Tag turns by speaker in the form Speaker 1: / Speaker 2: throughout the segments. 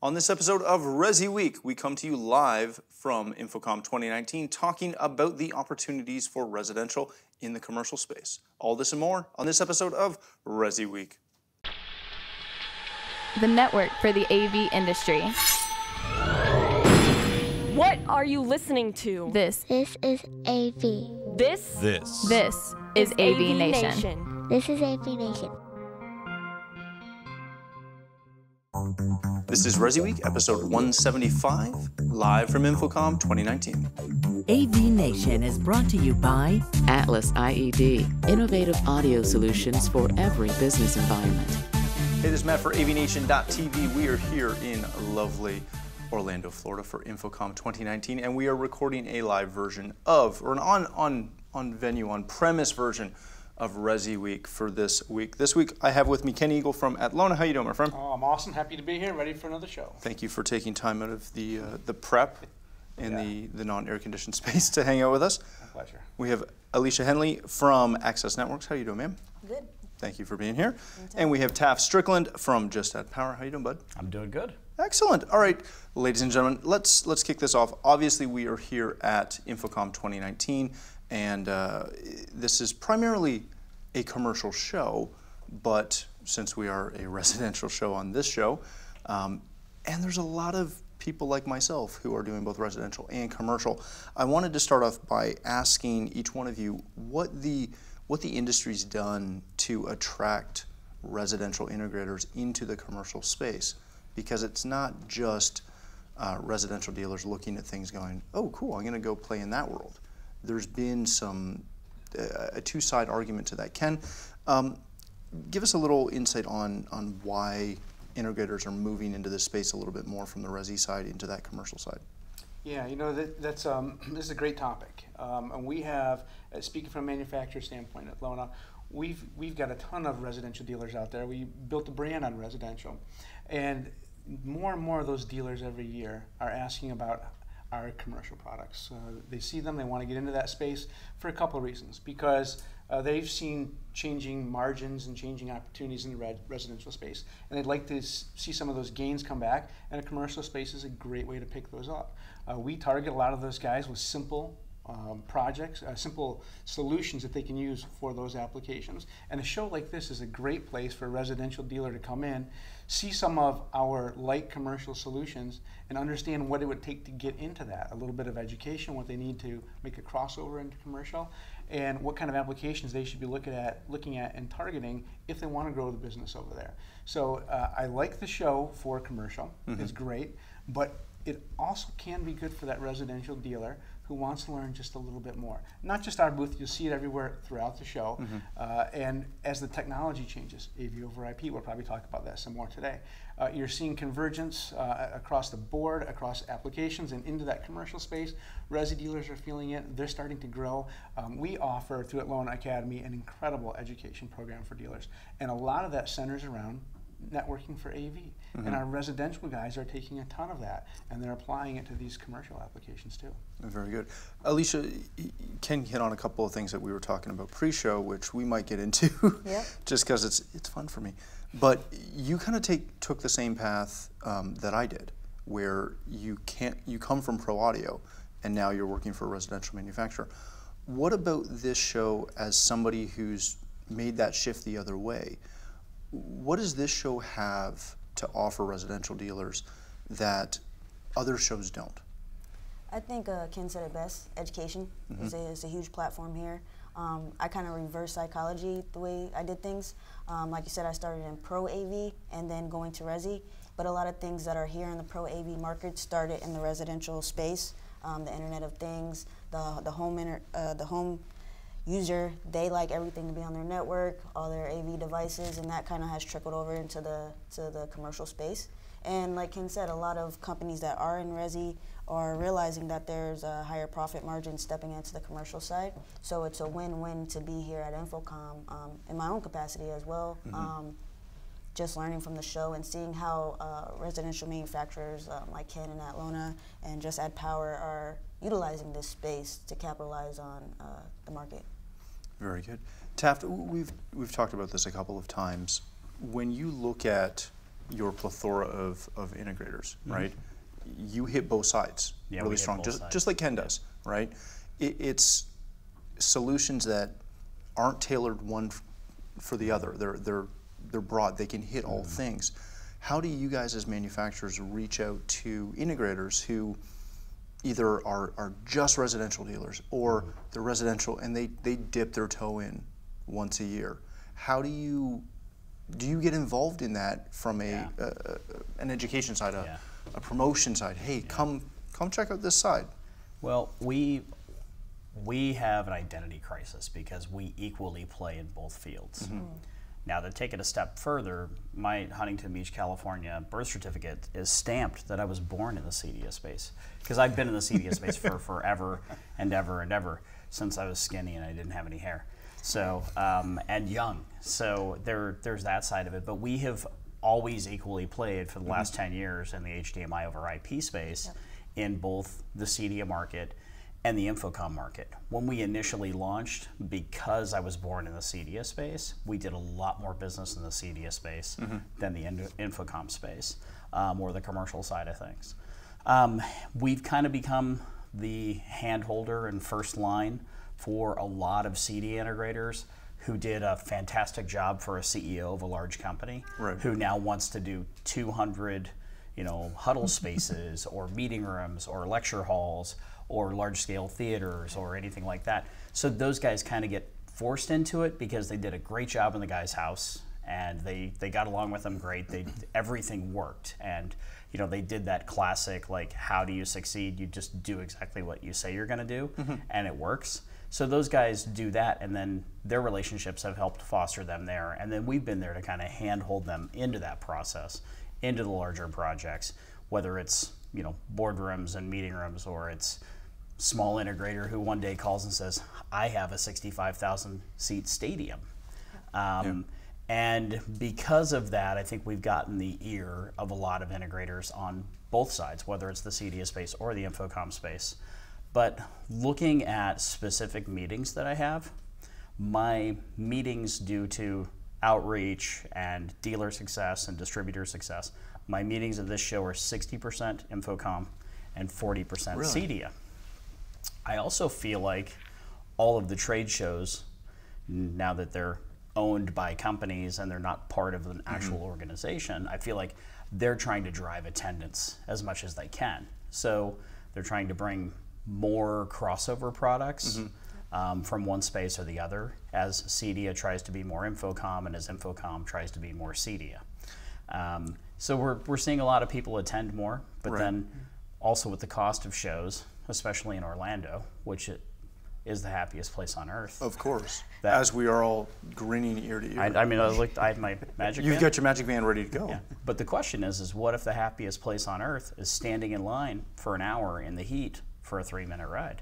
Speaker 1: On this episode of ResiWeek, we come to you live from InfoComm 2019 talking about the opportunities for residential in the commercial space. All this and more on this episode of ResiWeek.
Speaker 2: The network for the AV industry.
Speaker 3: What are you listening to?
Speaker 2: This
Speaker 4: is AV.
Speaker 3: This
Speaker 2: is AVNation.
Speaker 4: This is AVNation.
Speaker 1: This is ResiWeek, episode 175, live from InfoComm 2019.
Speaker 5: AVNation is brought to you by
Speaker 6: Atlas IED, innovative audio solutions for every business environment.
Speaker 1: Hey, this is Matt for AVNation.tv. We are here in lovely Orlando, Florida for InfoComm 2019, and we are recording a live version of, or an on-premise version of ResiWeek for this week. This week I have with me Ken Eagle from Atlanta. How you doing, my friend?
Speaker 7: Oh, I'm awesome. Happy to be here, ready for another show.
Speaker 1: Thank you for taking time out of the prep in the non-air conditioned space to hang out with us.
Speaker 7: My pleasure.
Speaker 1: We have Alicia Henley from Access Networks. How you doing, ma'am?
Speaker 8: Good.
Speaker 1: Thank you for being here. And we have Taft Strickland from Just Add Power. How you doing, bud?
Speaker 7: I'm doing good.
Speaker 1: Excellent. All right, ladies and gentlemen, let's kick this off. Obviously, we are here at InfoComm 2019, and this is primarily a commercial show, but since we are a residential show on this show, and there's a lot of people like myself who are doing both residential and commercial, I wanted to start off by asking each one of you what the industry's done to attract residential integrators into the commercial space, because it's not just residential dealers looking at things going, oh cool, I'm going to go play in that world. There's been a two-side argument to that. Ken, give us a little insight on why integrators are moving into this space a little bit more from the resi side into that commercial side.
Speaker 7: Yeah, you know, this is a great topic, and we have, speaking from a manufacturer standpoint at Lona, we've got a ton of residential dealers out there. We built a brand on residential, and more and more of those dealers every year are asking about our commercial products. They see them, they want to get into that space for a couple of reasons. Because they've seen changing margins and changing opportunities in the residential space, and they'd like to see some of those gains come back, and a commercial space is a great way to pick those up. We target a lot of those guys with simple projects, simple solutions that they can use for those applications. And a show like this is a great place for a residential dealer to come in, see some of our light commercial solutions, and understand what it would take to get into that. A little bit of education, what they need to make a crossover into commercial, and what kind of applications they should be looking at and targeting if they want to grow the business over there. So I like the show for commercial. It's great, but it also can be good for that residential dealer who wants to learn just a little bit more. Not just our booth, you'll see it everywhere throughout the show. And as the technology changes, AV over IP, we'll probably talk about that some more today. You're seeing convergence across the board, across applications, and into that commercial space. Resi dealers are feeling it. They're starting to grow. We offer, through Atlanta Academy, an incredible education program for dealers. And a lot of that centers around networking for AV. And our residential guys are taking a ton of that, and they're applying it to these commercial applications too.
Speaker 1: Very good. Alicia, Ken hit on a couple of things that we were talking about pre-show, which we might get into just because it's fun for me. But you kind of took the same path that I did, where you come from pro audio, and now you're working for a residential manufacturer. What about this show as somebody who's made that shift the other way? What does this show have to offer residential dealers that other shows don't?
Speaker 8: I think Ken said it best. Education is a huge platform here. I kind of reverse psychology the way I did things. Like you said, I started in pro AV and then going to resi, but a lot of things that are here in the pro AV market started in the residential space. The Internet of Things, the home user, they like everything to be on their network, all their AV devices, and that kind of has trickled over into the commercial space. And like Ken said, a lot of companies that are in resi are realizing that there's a higher profit margin stepping into the commercial side. So it's a win-win to be here at InfoComm in my own capacity as well. Just learning from the show and seeing how residential manufacturers like Ken and Atlanta and Just Add Power are utilizing this space to capitalize on the market.
Speaker 1: Very good. Taft, we've talked about this a couple of times. When you look at your plethora of integrators, right? You hit both sides really strong, just like Ken does, right? It's solutions that aren't tailored one for the other. They're broad. They can hit all things. How do you guys as manufacturers reach out to integrators who either are just residential dealers or they're residential and they dip their toe in once a year? How do you get involved in that from an education side, a promotion side? Hey, come check out this side.
Speaker 9: Well, we have an identity crisis because we equally play in both fields. Now, to take it a step further, my Huntington Beach, California birth certificate is stamped that I was born in the CEDIA space, because I've been in the CEDIA space for forever and ever and ever, since I was skinny and I didn't have any hair. So, and young. So there's that side of it. But we have always equally played for the last 10 years in the HDMI over IP space in both the CEDIA market and the InfoComm market. When we initially launched, because I was born in the CEDIA space, we did a lot more business in the CEDIA space than the InfoComm space, or the commercial side of things. We've kind of become the hand holder and first line for a lot of CEDIA integrators who did a fantastic job for a CEO of a large company, who now wants to do 200 huddle spaces or meeting rooms or lecture halls or large-scale theaters or anything like that. So those guys kind of get forced into it because they did a great job in the guy's house and they got along with them great. Everything worked, and they did that classic, like, how do you succeed? You just do exactly what you say you're going to do, and it works. So those guys do that, and then their relationships have helped foster them there, and then we've been there to kind of handhold them into that process, into the larger projects, whether it's boardrooms and meeting rooms, or it's small integrator who one day calls and says, I have a 65,000 seat stadium. And because of that, I think we've gotten the ear of a lot of integrators on both sides, whether it's the CEDIA space or the InfoComm space. But looking at specific meetings that I have, my meetings due to outreach and dealer success and distributor success, my meetings at this show are 60% InfoComm and 40% CEDIA. I also feel like all of the trade shows, now that they're owned by companies and they're not part of an actual organization, I feel like they're trying to drive attendance as much as they can. So they're trying to bring more crossover products from one space or the other, as CEDIA tries to be more InfoComm and as InfoComm tries to be more CEDIA. So we're seeing a lot of people attend more, but then also with the cost of shows, especially in Orlando, which is the happiest place on earth.
Speaker 1: Of course, as we are all grinning ear to ear.
Speaker 9: I have my magic band.
Speaker 1: You've got your magic band ready to go.
Speaker 9: Yeah. But the question is what if the happiest place on earth is standing in line for an hour in the heat for a 3-minute ride?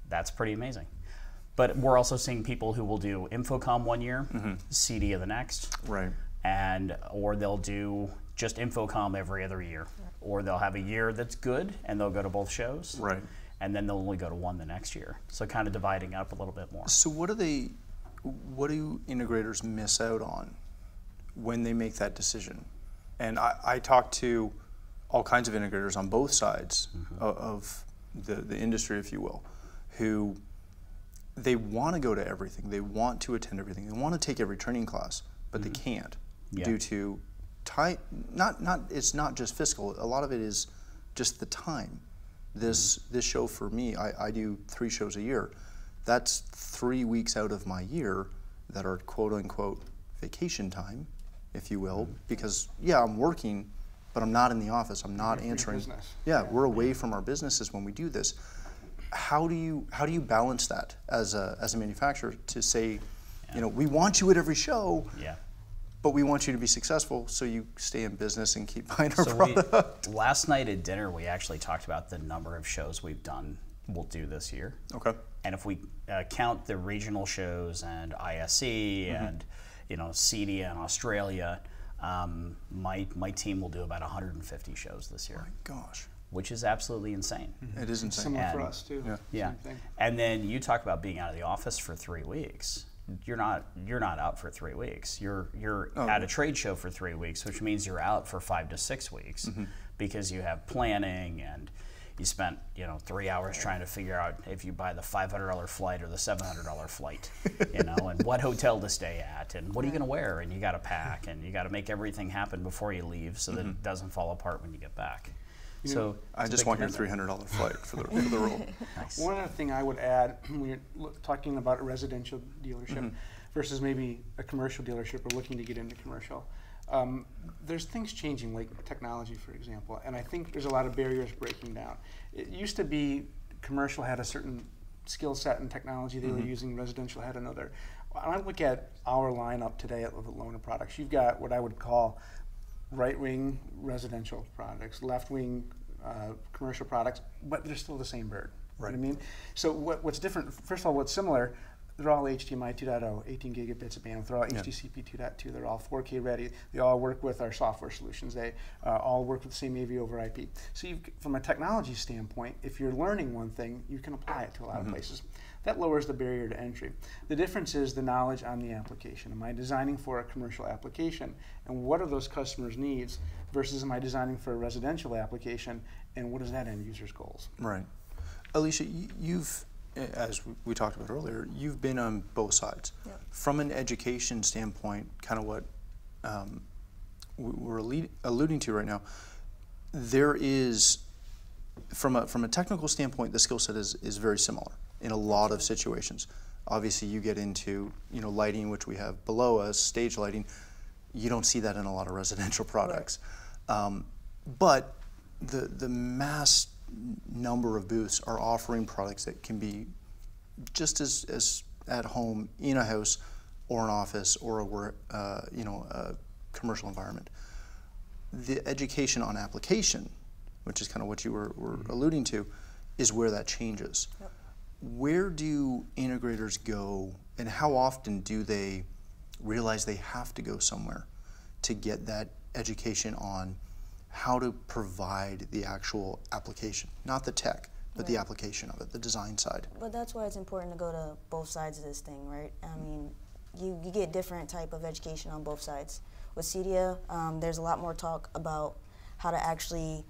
Speaker 9: That's pretty amazing. But we're also seeing people who will do InfoComm one year, CEDIA the next, or they'll do just InfoComm every other year, or they'll have a year that's good and they'll go to both shows, and then they'll only go to one the next year. So kind of dividing up a little bit more.
Speaker 1: So what do integrators miss out on when they make that decision? And I talk to all kinds of integrators on both sides of the industry, if you will, who they want to go to everything, they want to attend everything, they want to take every training class, but they can't due to time. It's not just fiscal. A lot of it is just the time. This show for me, I do 3 shows a year. That's 3 weeks out of my year that are quote unquote vacation time, if you will, because I'm working, but I'm not in the office. I'm not answering. We're away from our businesses when we do this. How do you balance that as a manufacturer to say, we want you at every show, but we want you to be successful so you stay in business and keep buying our product?
Speaker 9: Last night at dinner, we actually talked about the number of shows we'll do this year. Okay. And if we count the regional shows and ISE and CEDIA in Australia, my team will do about 150 shows this year.
Speaker 1: Oh my gosh.
Speaker 9: Which is absolutely insane.
Speaker 1: It is insane.
Speaker 7: Similar for us too.
Speaker 9: Yeah. And then you talk about being out of the office for 3 weeks. you're not out for 3 weeks. You're at a trade show for 3 weeks, which means you're out for 5 to 6 weeks because you have planning and you spent 3 hours trying to figure out if you buy the $500 flight or the $700 flight, and what hotel to stay at and what are you going to wear, and you got to pack and you got to make everything happen before you leave so that it doesn't fall apart when you get back. So
Speaker 1: I just want your $300 flight for the role.
Speaker 9: Nice.
Speaker 7: One other thing I would add when you're talking about a residential dealership versus maybe a commercial dealership or looking to get into commercial, there's things changing, like technology, for example, and I think there's a lot of barriers breaking down. It used to be commercial had a certain skill set and technology they were using, residential had another. When I look at our lineup today at Lona Products, you've got what I would call right-wing residential products, left-wing commercial products, but they're still the same bird. Right. You know what I mean? So what's different, first of all, what's similar, they're all HDMI 2.0, 18 gigabits of bandwidth, they're all HDCP 2.2, they're all 4K ready, they all work with our software solutions, they all work with the same AV over IP. So from a technology standpoint, if you're learning one thing, you can apply it to a lot of places. That lowers the barrier to entry. The difference is the knowledge on the application. Am I designing for a commercial application, and what are those customers' needs, versus am I designing for a residential application, and what is that end user's goals? Right.
Speaker 1: Alicia, you've, as we talked about earlier, you've been on both sides. Yep. From an education standpoint, kind of what we're alluding to right now, there is, from a technical standpoint, the skill set is very similar in a lot of situations. Obviously, you get into lighting, which we have below us, stage lighting. You don't see that in a lot of residential products. Right. But the mass number of booths are offering products that can be just as at home in a house or an office or a commercial environment. The education on application, which is kind of what you were alluding to, is where that changes. Yep. Where do integrators go, and how often do they realize they have to go somewhere to get that education on how to provide the actual application, not the tech, but the application of it, the design side?
Speaker 8: But that's why it's important to go to both sides of this thing, right? I mean, you get different type of education on both sides. With CEDIA, there's a lot more talk about how to actually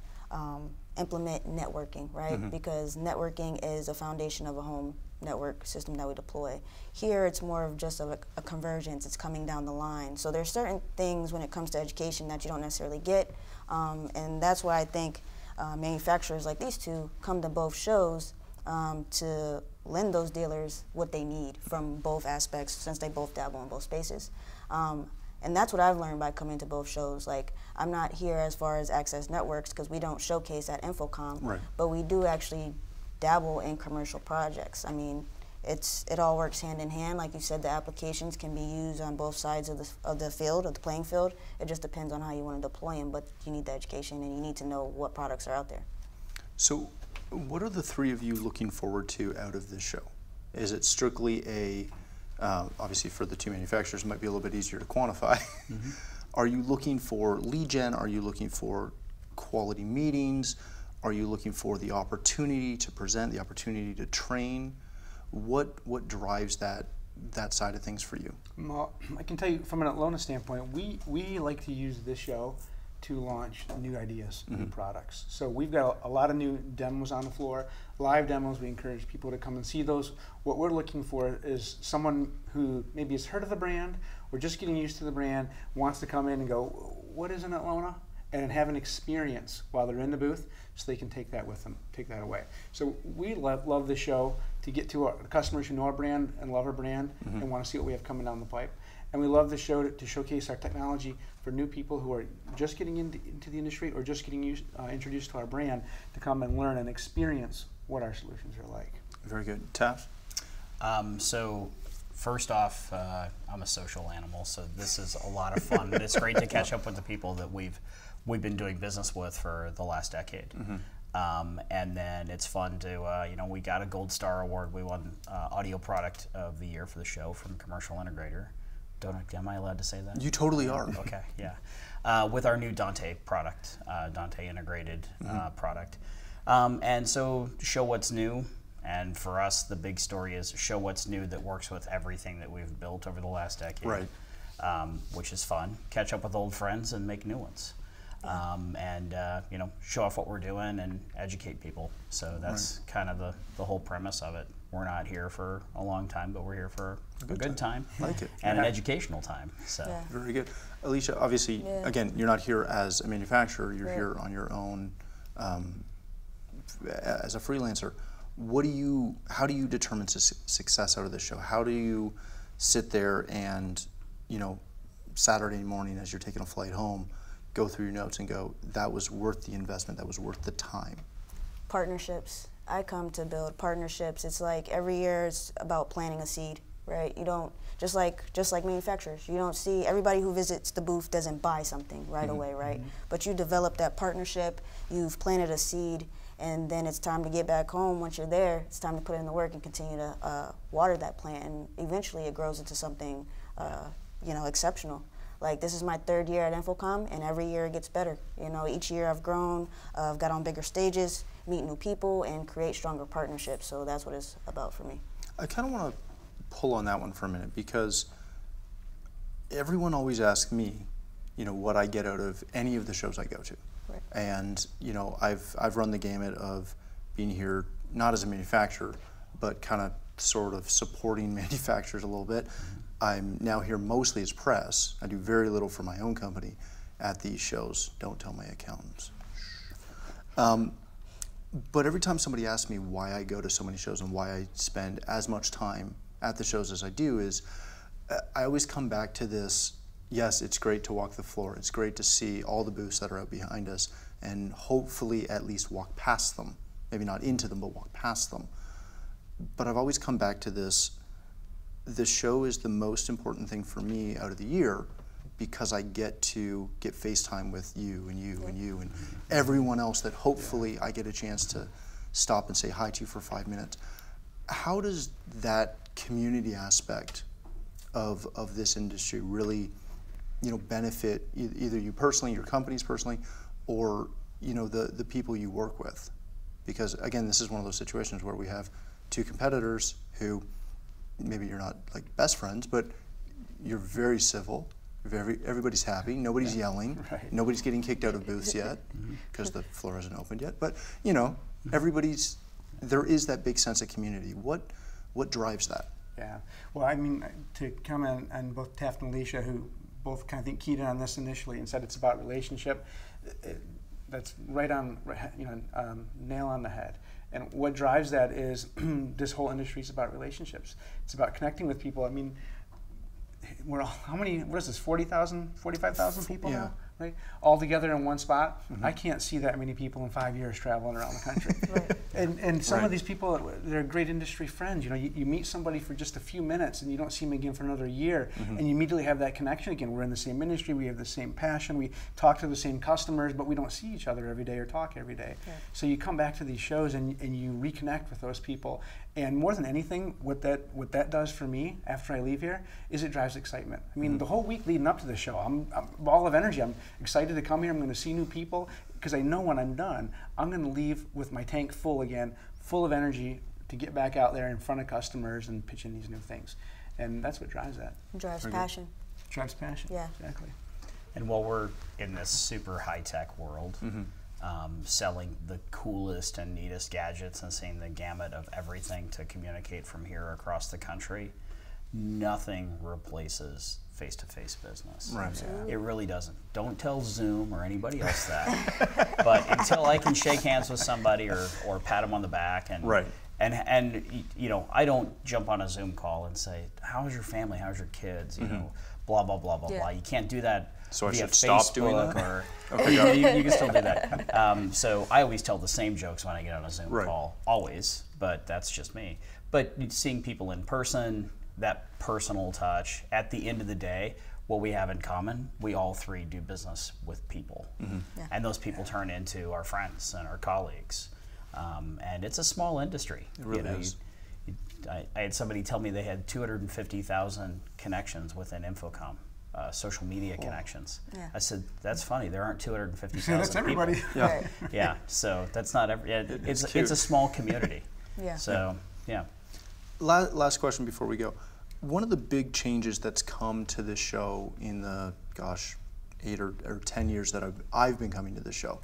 Speaker 8: implement networking, right? Because networking is a foundation of a home network system that we deploy. Here, it's more of just a convergence. It's coming down the line. So there's certain things when it comes to education that you don't necessarily get, and that's why I think manufacturers like these two come to both shows to lend those dealers what they need from both aspects, since they both dabble in both spaces. And that's what I've learned by coming to both shows. Like, I'm not here as far as access networks because we don't showcase at InfoComm, right, but we do actually dabble in commercial projects. I mean, it all works hand in hand. Like you said, the applications can be used on both sides of the field, of the playing field. It just depends on how you want to deploy them, but you need the education and you need to know what products are out there.
Speaker 1: So what are the three of you looking forward to out of this show? Is it strictly a, obviously for the two manufacturers, it might be a little bit easier to quantify. Are you looking for lead gen? Are you looking for quality meetings? Are you looking for the opportunity to present, the opportunity to train? What drives that side of things for you?
Speaker 7: Well, I can tell you from an Lona standpoint, we like to use this show to launch new ideas, new products. So we've got a lot of new demos on the floor, live demos. We encourage people to come and see those. What we're looking for is someone who maybe has heard of the brand or just getting used to the brand, wants to come in and go, what is an Lona? And have an experience while they're in the booth so they can take that with them, take that away. So we love the show to get to our customers who know our brand and love our brand and want to see what we have coming down the pipe. And we love the show to showcase our technology for new people who are just getting into the industry or just getting introduced to our brand to come and learn and experience what our solutions are like.
Speaker 1: Very good. Taff?
Speaker 9: So first off, I'm a social animal, so this is a lot of fun. It's great to catch up with the people that we've been doing business with for the last decade. And then it's fun to, we got a Gold Star Award. We won Audio Product of the Year for the show from Commercial Integrator. Am I allowed to say that?
Speaker 1: You totally are.
Speaker 9: Okay, yeah. With our new Dante product, Dante integrated product. And so to show what's new, And for us, the big story is show what's new that works with everything that we've built over the last decade,
Speaker 1: Right.
Speaker 9: Which is fun. Catch up with old friends and make new ones. And you know, show off what we're doing and educate people. So that's kind of the whole premise of it. We're not here for a long time, but we're here for a good time.
Speaker 1: Like it.
Speaker 9: And an educational time. So
Speaker 1: Very good. Alicia, obviously, again, you're not here as a manufacturer. You're here on your own as a freelancer. How do you determine success out of this show? How do you sit there and, you know, Saturday morning as you're taking a flight home, go through your notes and go, that was worth the investment, that was worth the time?
Speaker 8: Partnerships. I come to build partnerships. It's like every year it's about planting a seed, right? You don't, just like manufacturers, you don't see, everybody who visits the booth doesn't buy something right away, right? But you develop that partnership, you've planted a seed, and then it's time to get back home. Once you're there, it's time to put in the work and continue to water that plant, and eventually it grows into something, you know, exceptional. Like, this is my 3rd year at InfoComm, and every year it gets better. You know, each year I've grown, I've got on bigger stages, meet new people, and create stronger partnerships. So that's what it's about for me.
Speaker 1: I kind of want to pull on that one for a minute, because everyone always asks me, you know, what I get out of any of the shows I go to.
Speaker 8: Right.
Speaker 1: And, you know, I've run the gamut of being here, not as a manufacturer, but kind of sort of supporting manufacturers a little bit. I'm now here mostly as press. I do very little for my own company at these shows. Don't tell my accountants. But every time somebody asks me why I go to so many shows and why I spend as much time at the shows as I do, is I always come back to this: yes, it's great to walk the floor. It's great to see all the booths that are out behind us and hopefully at least walk past them. Maybe not into them, but walk past them. But I've always come back to this: the show is the most important thing for me out of the year, because I get to get FaceTime with you and you and you and everyone else that hopefully I get a chance to stop and say hi to for 5 minutes. How does that community aspect of this industry really, you know, benefit either you personally, your companies personally, or, you know, the people you work with? Because again, this is one of those situations where we have two competitors who maybe you're not like best friends, but you're very civil. Everybody's happy. Nobody's yelling.
Speaker 7: Right.
Speaker 1: Nobody's getting kicked out of booths yet because the floor hasn't opened yet. But, you know, there is that big sense of community. What drives that?
Speaker 7: Yeah. Well, I mean, to comment on both Taft and Alicia, who both kind of think keyed in on this initially and said it's about relationship, that's right on, you know, nail on the head. And what drives that is this whole industry is about relationships. It's about connecting with people. I mean, how many, what is this, 40,000, 45,000 people now, right? All together in one spot. I can't see that many people in 5 years traveling around the country. And some of these people, they're great industry friends. You know, you meet somebody for just a few minutes and you don't see them again for another year, and you immediately have that connection again. We're in the same industry, we have the same passion, we talk to the same customers, but we don't see each other every day or talk every day. So you come back to these shows and you reconnect with those people. And more than anything, what that does for me after I leave here is it drives excitement. I mean, the whole week leading up to the show, I'm ball of energy. I'm excited to come here. I'm going to see new people, because I know when I'm done, I'm going to leave with my tank full again, full of energy to get back out there in front of customers and pitch in these new things. And that's what drives that.
Speaker 8: It drives passion.
Speaker 7: Drives passion.
Speaker 8: Yeah.
Speaker 7: Exactly.
Speaker 9: And while we're in this super high-tech world, selling the coolest and neatest gadgets and seeing the gamut of everything to communicate from here across the country, nothing replaces face-to-face business.
Speaker 1: Right.
Speaker 9: It really doesn't. Don't tell Zoom or anybody else that. But until I can shake hands with somebody or pat them on the back, and you know, I don't jump on a Zoom call and say, "How's your family? How's your kids?" You know, blah blah blah blah blah. You can't do that.
Speaker 1: So I
Speaker 9: via
Speaker 1: should
Speaker 9: Facebook
Speaker 1: stop doing that?
Speaker 9: Or, okay, you can still do that. So I always tell the same jokes when I get on a Zoom call, always, but that's just me. But seeing people in person, that personal touch, at the end of the day, what we have in common, we all three do business with people. And those people turn into our friends and our colleagues. And it's a small industry.
Speaker 1: It really is.
Speaker 9: I had somebody tell me they had 250,000 connections within InfoComm. Social media connections. I said, that's funny. There aren't 250,000
Speaker 7: That's everybody.
Speaker 9: people. Yeah, so that's not every. It's a small community.
Speaker 8: Yeah.
Speaker 9: So, yeah.
Speaker 1: Last question before we go. One of the big changes that's come to this show in the, gosh, 8 or 10 years that I've been coming to this show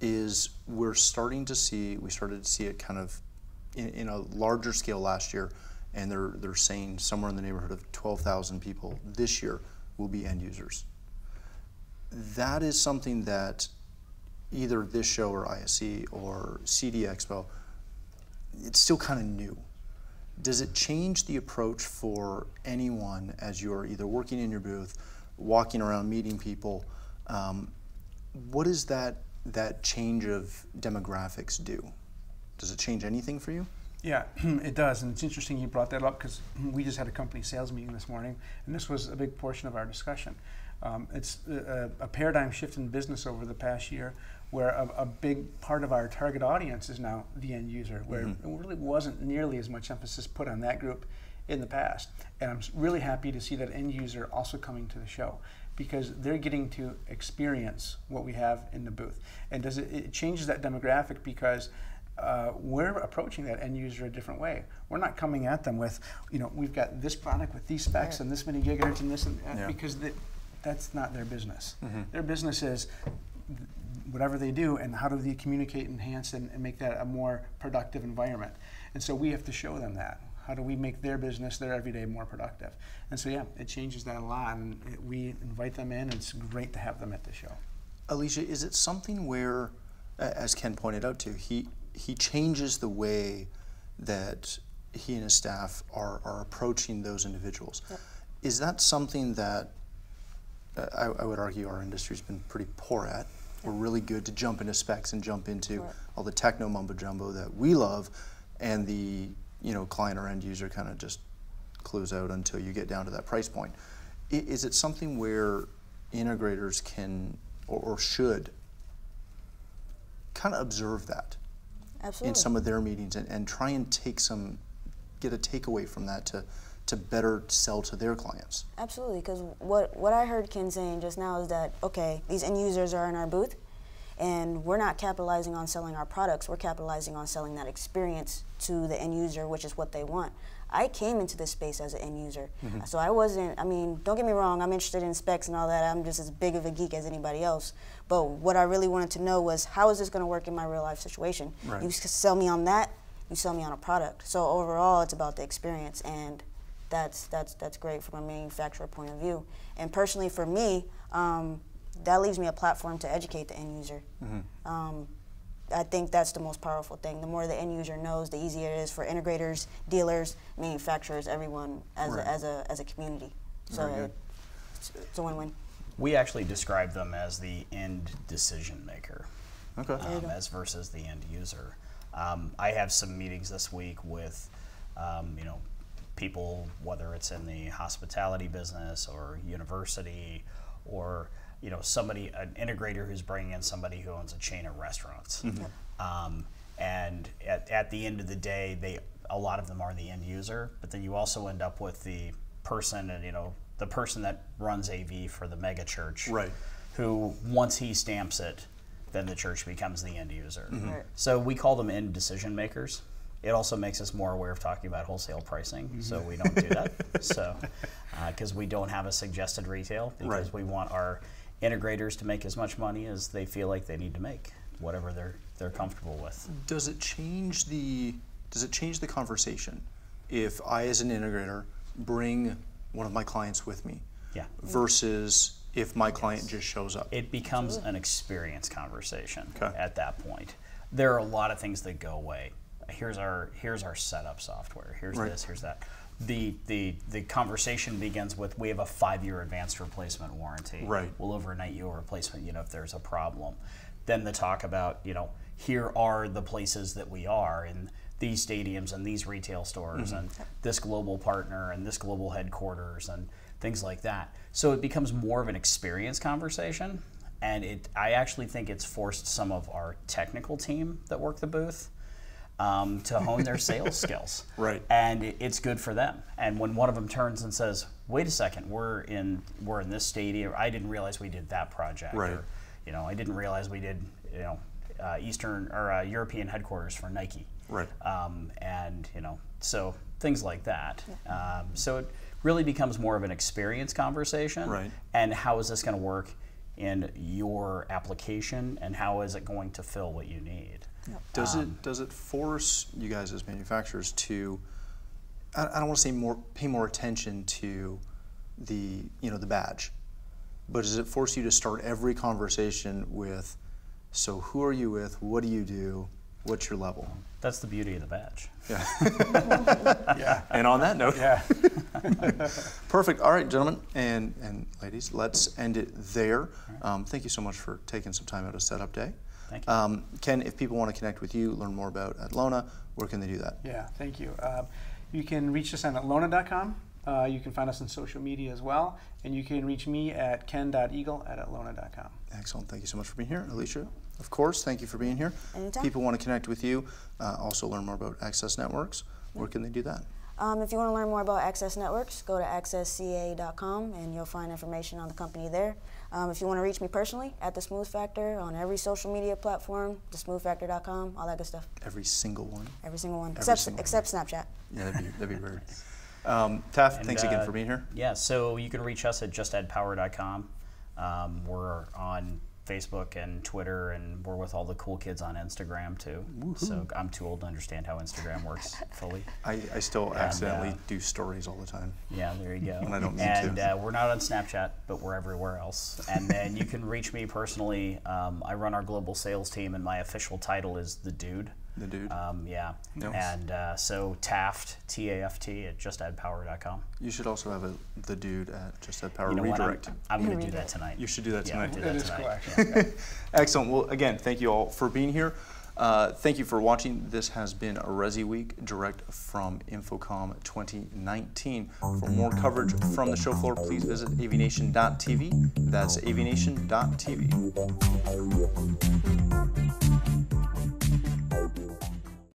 Speaker 1: is we started to see it kind of in a larger scale last year, and they're saying somewhere in the neighborhood of 12,000 people this year will be end users. That is something that either this show or ISE or CD Expo, it's still kind of new. Does it change the approach for anyone as you're either working in your booth, walking around, meeting people? What does that change of demographics do? Does it change anything for you?
Speaker 7: Yeah, it does, and it's interesting you brought that up because we just had a company sales meeting this morning, and this was a big portion of our discussion. It's a paradigm shift in business over the past year where a big part of our target audience is now the end user, where it really wasn't nearly as much emphasis put on that group in the past. And I'm really happy to see that end user also coming to the show because they're getting to experience what we have in the booth. And it changes that demographic because we're approaching that end user a different way. We're not coming at them with, we've got this product with these specs and this many gigahertz and this and that, because that's not their business. Their business is whatever they do and how do they communicate, enhance, and make that a more productive environment. And so we have to show them that. How do we make their business, their everyday, more productive? And so yeah, it changes that a lot, and we invite them in, and it's great to have them at the show.
Speaker 1: Alicia, is it something where, as Ken pointed out too, he changes the way that he and his staff are approaching those individuals? Yep. Is that something that I would argue our industry's been pretty poor at? We're really good to jump into specs and jump into all the techno mumbo jumbo that we love, and the client or end user kind of just clues out until you get down to that price point. Is it something where integrators can or should kind of observe that in some of their meetings and try and get a takeaway from that to better sell to their clients?
Speaker 8: Absolutely, because what I heard Ken saying just now is that, okay, these end users are in our booth, and we're not capitalizing on selling our products, we're capitalizing on selling that experience to the end user, which is what they want. I came into this space as an end user, so I wasn't, don't get me wrong, I'm interested in specs and all that, I'm just as big of a geek as anybody else, but what I really wanted to know was, how is this going to work in my real life situation? Right. You sell me on that, you sell me on a product. So overall, it's about the experience, and that's great from a manufacturer point of view. And personally for me, that leaves me a platform to educate the end user. I think that's the most powerful thing. The more the end user knows, the easier it is for integrators, dealers, manufacturers, everyone as a community. So it's a win-win.
Speaker 9: We actually describe them as the end decision maker, as versus the end user. I have some meetings this week with, people, whether it's in the hospitality business or university, or somebody, an integrator who's bringing in somebody who owns a chain of restaurants. And at the end of the day, a lot of them are the end user, but then you also end up with the person, and the person that runs AV for the mega church, who once he stamps it, then the church becomes the end user. So we call them end decision makers. It also makes us more aware of talking about wholesale pricing, so we don't do that. So, because we don't have a suggested retail, because we want our integrators to make as much money as they feel like they need to make, whatever they're comfortable with.
Speaker 1: Does it change the conversation if I, as an integrator, bring one of my clients with me, versus if my client just shows up?
Speaker 9: It becomes an experience conversation at that point. There are a lot of things that go away. Here's our setup software. Here's this. Here's that. The conversation begins with, we have a 5-year advanced replacement warranty. We'll overnight you a replacement, if there's a problem. Then the talk about, here are the places that we are in these stadiums and these retail stores and this global partner and this global headquarters and things like that. So it becomes more of an experience conversation, and I actually think it's forced some of our technical team that work the booth to hone their sales skills. And it's good for them. And when one of them turns and says, wait a second, we're in this stadium, I didn't realize we did that project. Or, I didn't realize we did, Eastern or European headquarters for Nike.
Speaker 1: Right.
Speaker 9: And so things like that. So it really becomes more of an experience conversation.
Speaker 1: Right.
Speaker 9: And how is this going to work in your application, and how is it going to fill what you need?
Speaker 1: Does it force you guys as manufacturers to, I don't want to say pay more attention to the badge, but does it force you to start every conversation with, so who are you with, what do you do, what's your level?
Speaker 9: That's the beauty of the badge.
Speaker 1: Yeah.
Speaker 7: Yeah.
Speaker 1: And on that note,
Speaker 7: Yeah.
Speaker 1: perfect. All right, gentlemen and ladies, let's end it there. Thank you so much for taking some time out of setup day.
Speaker 9: Thank you.
Speaker 1: Ken, if people want to connect with you, learn more about Atlona, where can they do that?
Speaker 7: Yeah, thank you. You can reach us on atlona.com. You can find us on social media as well. And you can reach me at ken.eagle@atlona.com.
Speaker 1: Excellent. Thank you so much for being here. Alicia, of course, thank you for being here.
Speaker 8: Anytime.
Speaker 1: People want to connect with you, also learn more about Access Networks. Where can they do that?
Speaker 8: If you want to learn more about Access Networks, go to accessca.com and you'll find information on the company there. If you want to reach me personally, at The Smooth Factor on every social media platform, thesmoothfactor.com, all that good stuff.
Speaker 1: Every single one?
Speaker 8: Every single one,
Speaker 1: Every single
Speaker 8: except Snapchat.
Speaker 1: Yeah, that'd be weird. Taff, thanks again for being here.
Speaker 9: Yeah, so you can reach us at justaddpower.com. We're on Facebook and Twitter, and we're with all the cool kids on Instagram too. Woo-hoo. So I'm too old to understand how Instagram works fully.
Speaker 1: I still accidentally do stories all the time.
Speaker 9: Yeah, there you go.
Speaker 1: And I don't mean
Speaker 9: and
Speaker 1: to.
Speaker 9: We're not on Snapchat, but we're everywhere else. And then you can reach me personally. I run our global sales team, and my official title is The Dude.
Speaker 1: The Dude.
Speaker 9: Yeah.
Speaker 1: Nice.
Speaker 9: And so Taft, T-A-F-T, at justaddpower.com.
Speaker 1: You should also have The Dude at Just Add Power
Speaker 9: You know
Speaker 1: redirect.
Speaker 9: what? I'm going to do that tonight.
Speaker 1: You should do that tonight.
Speaker 9: Yeah,
Speaker 7: That
Speaker 9: I'll do
Speaker 7: is
Speaker 9: that
Speaker 7: cool,
Speaker 9: tonight.
Speaker 7: actually.
Speaker 1: Excellent. Well, again, thank you all for being here. Thank you for watching. This has been a ResiWeek direct from InfoComm 2019. For more coverage from the show floor, please visit avnation.tv. That's avnation.tv.